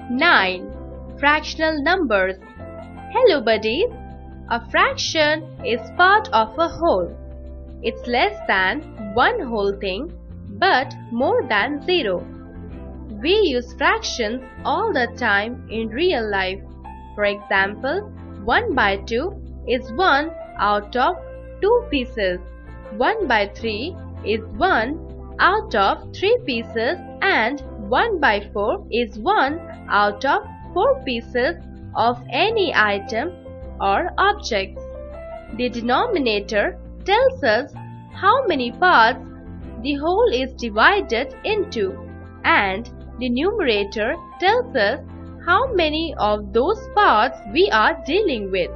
9. Fractional numbers. Hello buddies! A fraction is part of a whole. It's less than one whole thing but more than 0. We use fractions all the time in real life. For example, 1 by 2 is 1 out of 2 pieces. 1 by 3 is 1 out of 3 pieces and 1 by 4 is 1 out of 4 pieces of any item or objects. The denominator tells us how many parts the whole is divided into, and the numerator tells us how many of those parts we are dealing with.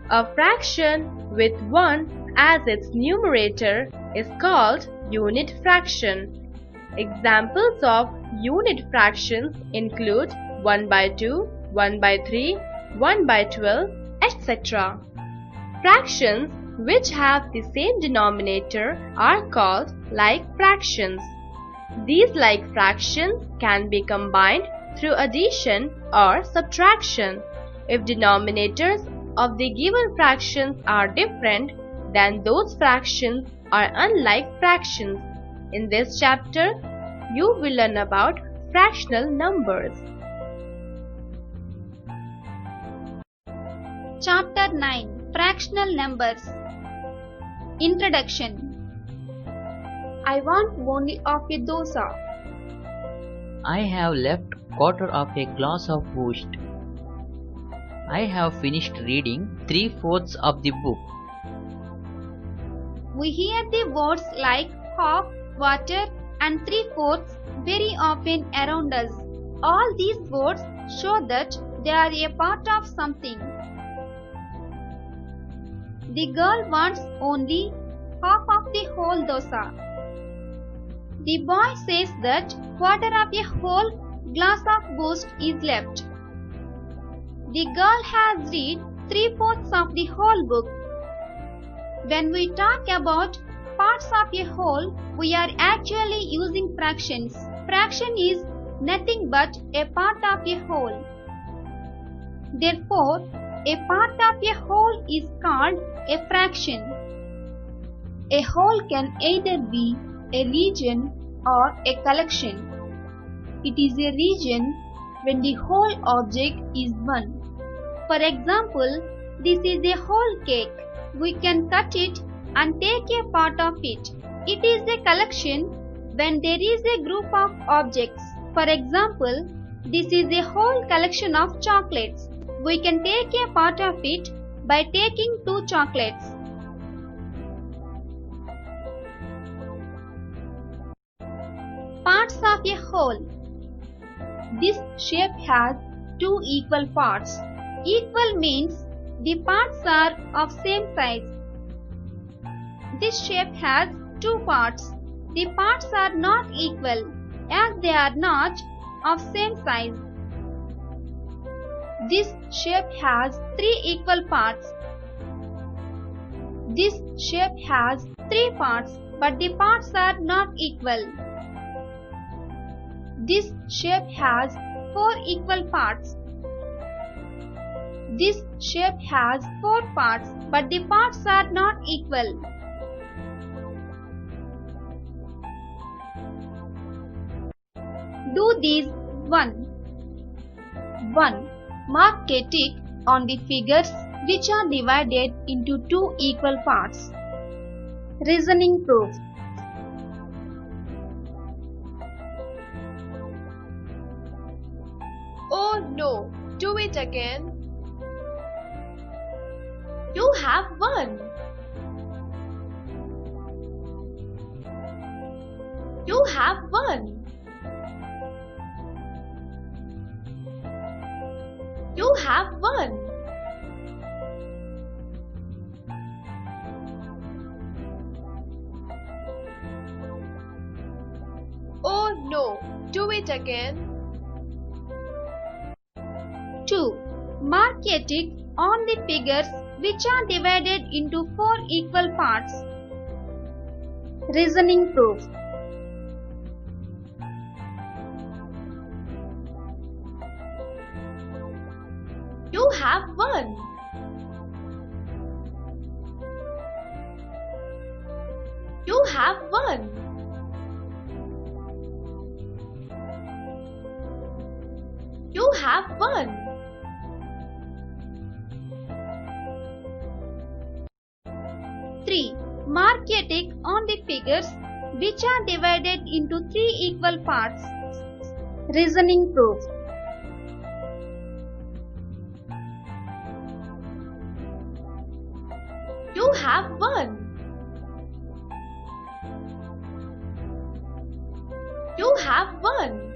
A fraction with 1 as its numerator is called unit fraction. Examples of unit fractions include 1 by 2, 1 by 3, 1 by 12, etc. Fractions which have the same denominator are called like fractions. These like fractions can be combined through addition or subtraction. If denominators of the given fractions are different, then those fractions are unlike fractions. In this chapter, you will learn about fractional numbers. Chapter 9. Fractional Numbers. Introduction. I want only of a dosa. I have left quarter of a glass of boost. I have finished reading 3/4 of the book. We hear the words like half, quarter and 3/4 very often around us. All these words show that they are a part of something. The girl wants only half of the whole dosa. The boy says that quarter of a whole glass of boost is left. The girl has read 3/4 of the whole book. When we talk about parts of a whole, we are actually using fractions. Fraction is nothing but a part of a whole. Therefore, a part of a whole is called a fraction. A whole can either be a region or a collection. It is a region when the whole object is one. For example, this is a whole cake. We can cut it and take a part of it. It is a collection when there is a group of objects. For example, this is a whole collection of chocolates. We can take a part of it by taking 2 chocolates. Parts of a whole. This shape has 2 equal parts. Equal means the parts are of same size. This shape has 2 parts. The parts are not equal as they are not of same size. This shape has 3 equal parts. This shape has 3 parts, but the parts are not equal. This shape has 4 equal parts. This shape has 4 parts, but the parts are not equal. Do these 1. 1. Mark a tick on the figures which are divided into 2 equal parts. Reasoning proof. Oh no! Do it again. You have won. You have won. You have won. Oh no! Do it again. 2. Mark a tick on the figures which are divided into 4 equal parts. Reasoning proof. You have won. You have won. You have won. Three. Mark a tick on the figures which are divided into three equal parts. Reasoning proof. You have won. You have won.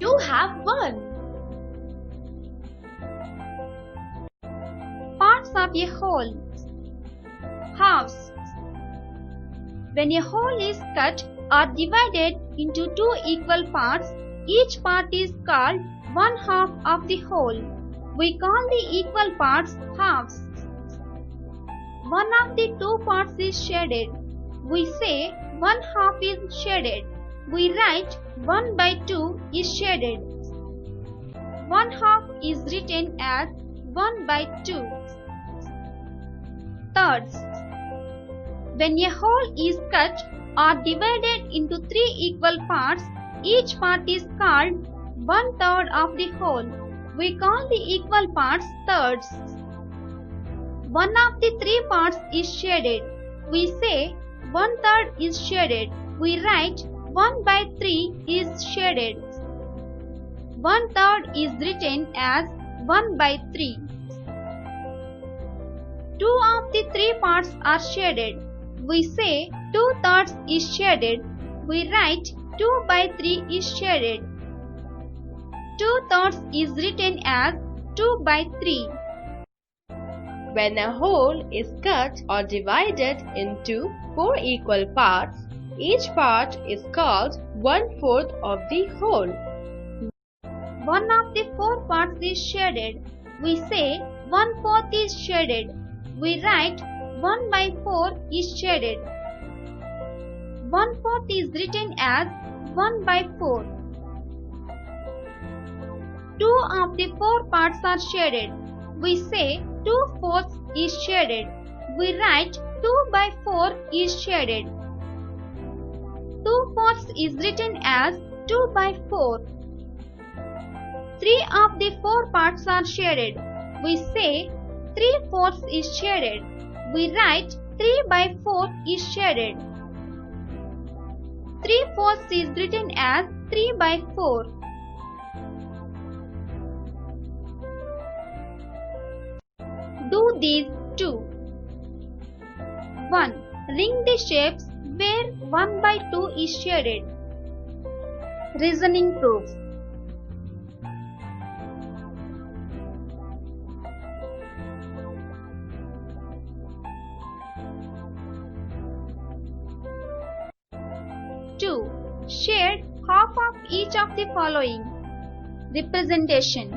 You have won. Parts of a whole. Halves. When a whole is cut or divided into two equal parts, each part is called one half of the whole. We call the equal parts halves. One of the two parts is shaded. We say one half is shaded. We write 1 by 2 is shaded. One half is written as 1 by 2. Thirds. When a whole is cut or divided into three equal parts, each part is called 1/3 of the whole. We call the equal parts thirds. One of the three parts is shaded. We say 1/3 is shaded. We write 1 by 3 is shaded. 1/3 is written as 1 by 3. Two of the three parts are shaded. We say 2/3 is shaded. We write 2 by 3 is shaded. 2/3 is written as 2 by 3. When a whole is cut or divided into 4 equal parts, each part is called 1/4 of the whole. One of the four parts is shaded. We say 1/4 is shaded. We write 1 by 4 is shaded. 1/4 is written as 1 by 4. Two of the four parts are shaded. We say 2/4 is shaded. We write 2 by 4 is shaded. 2/4 is written as 2 by 4. Three of the four parts are shaded. We say 3/4 is shaded. We write 3 by 4 is shaded. 3/4 is written as 3 by 4. Do these two. 1. Ring the shapes where 1 by 2 is shaded. Reasoning proof. Two. Shade half of each of the following. Representation.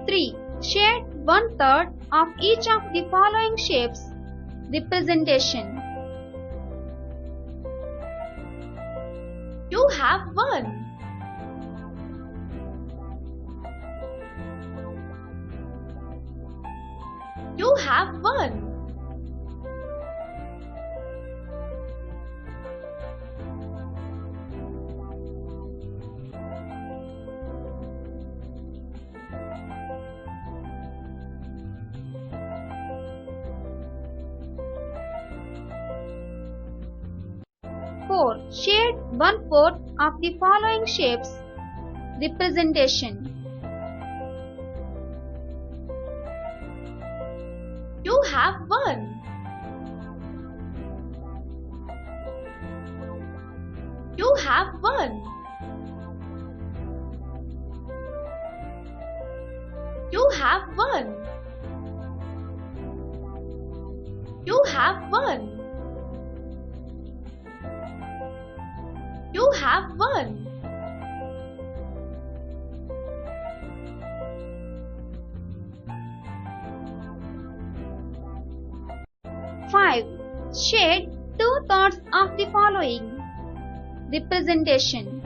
Three. Shade 1/3 of each of the following shapes. Representation. You have won. You have won. Four. Shade 1/4 of the following shapes. Representation. You have won. You have won. have won. You have won. You have won. Five. Shade two thirds of the following. Representation.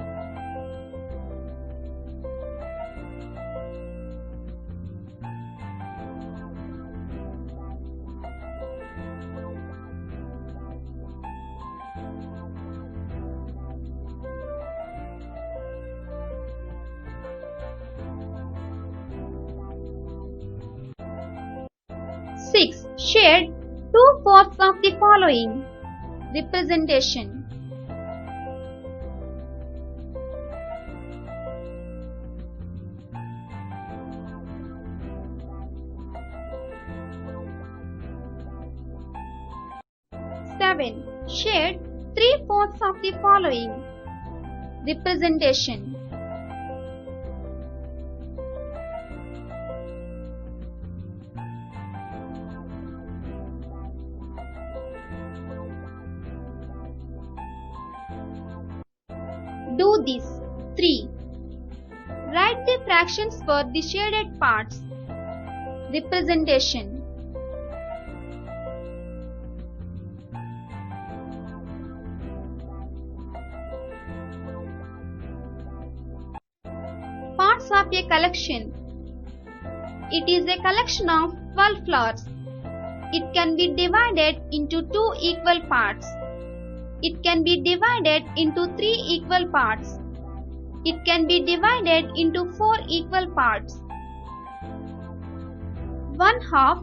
Six. Shade two-fourths of the following. Representation. Seven. Shade three-fourths of the following. Representation. Do this. 3. Write the fractions for the shaded parts. Representation. Parts of a collection. It is a collection of 12 flowers. It can be divided into 2 equal parts. It can be divided into 3 equal parts. It can be divided into 4 equal parts. 1/2,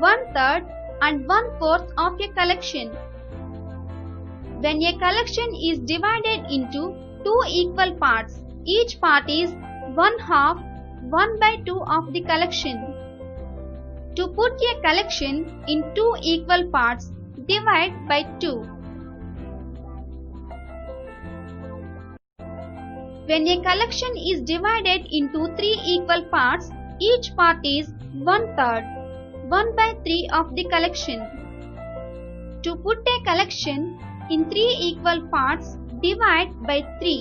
1/3 and 1/4 of a collection. When a collection is divided into 2 equal parts, each part is 1/2, 1/2 of the collection. To put a collection in 2 equal parts, divide by 2. When a collection is divided into 3 equal parts, each part is 1/3, 1/3 of the collection. To put a collection in 3 equal parts, divide by 3.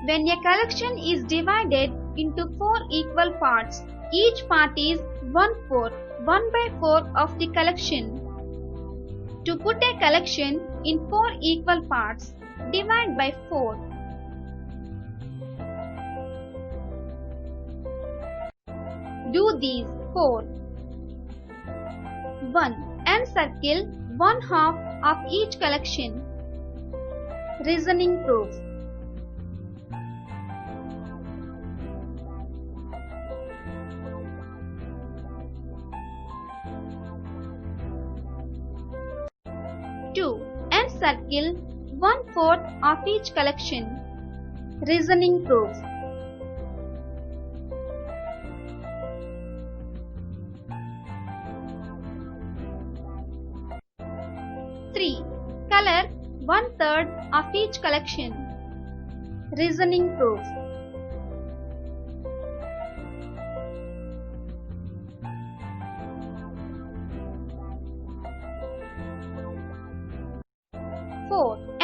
When a collection is divided into 4 equal parts, each part is 1/4, 1/4 of the collection. To put a collection in 4 equal parts, divide by 4. Do these 4. 1. Encircle 1/2 of each collection. Reasoning proof. Encircle 1/4 of each collection. Reasoning proof. Color 1/3 of each collection. Reasoning proof.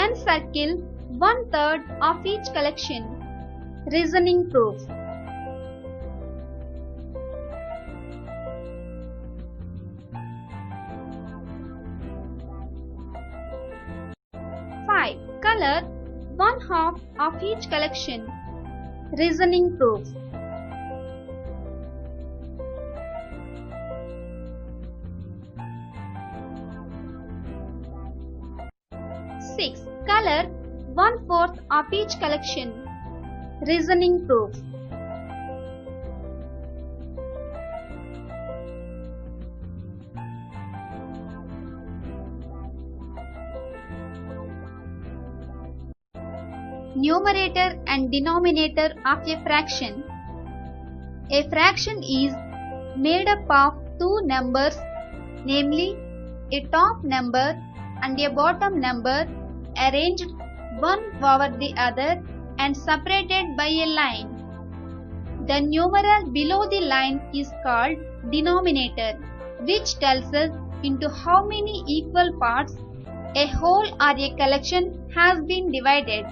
Encircle 1/3 of each collection. Reasoning proof. 5. Color 1/2 of each collection. Reasoning proof. 6. Color 1/4 of each collection. Reasoning proof. 7. Numerator and denominator of a fraction. A fraction is made up of two numbers, namely a top number and a bottom number, arranged one over the other and separated by a line. The numeral below the line is called denominator, which tells us into how many equal parts a whole or a collection has been divided.